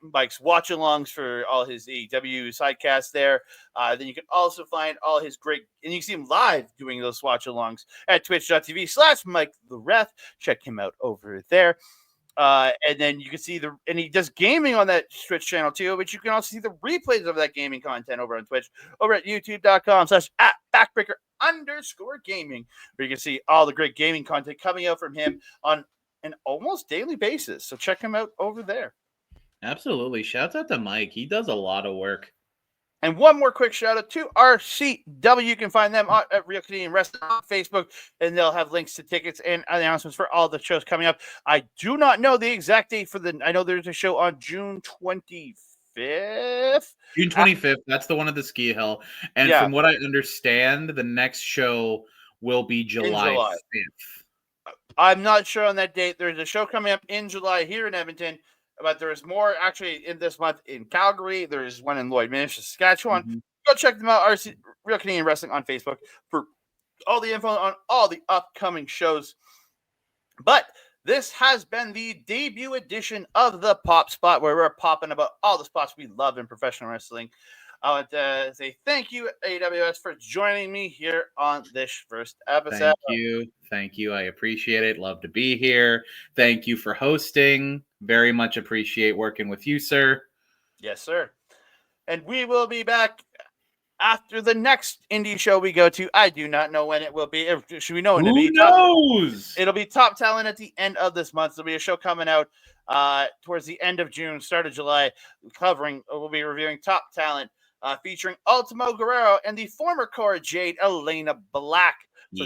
Mike's watch-alongs for all his AEW sidecasts there. Then you can also find all his great, and you can see him live doing those watch-alongs at twitch.tv/Mike the Ref. Check him out over there. And then you can see and he does gaming on that Twitch channel too, but you can also see the replays of that gaming content over on Twitch, over at youtube.com/@backbreaker_gaming, where you can see all the great gaming content coming out from him on an almost daily basis. So check him out over there. Absolutely. Shouts out to Mike. He does a lot of work. And one more quick shout out to RCW. You can find them at Real Canadian Wrestling on Facebook, and they'll have links to tickets and announcements for all the shows coming up. I do not know the exact date I know there's a show on June 25th. June 25th. That's the one at the Ski Hill. And from what I understand, the next show will be July 5th. I'm not sure on that date. There's a show coming up in July here in Edmonton. But there's more actually in this month in Calgary. There's one in Lloydminster, Saskatchewan. Mm-hmm. Go check them out. Real Canadian Wrestling on Facebook for all the info on all the upcoming shows. But this has been the debut edition of the Pop Spot, where we're popping about all the spots we love in professional wrestling. I want to say thank you, AWS, for joining me here on this first episode. Thank you. I appreciate it. Love to be here. Thank you for hosting. Very much appreciate working with you, sir. Yes, sir. And we will be back after the next indie show we go to. I do not know when it will be. Should we know when Who knows? It'll be Top Talent at the end of this month. There'll be a show coming out towards the end of June, start of July, we'll be reviewing Top Talent. Featuring Ultimo Guerrero and the former Cora Jade, Elena Black. So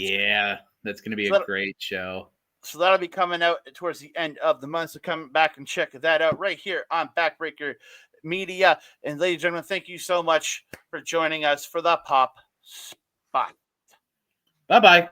that's going to be a great show. So that'll be coming out towards the end of the month. So come back and check that out right here on Backbreaker Media. And ladies and gentlemen, thank you so much for joining us for the Pop Spot. Bye-bye.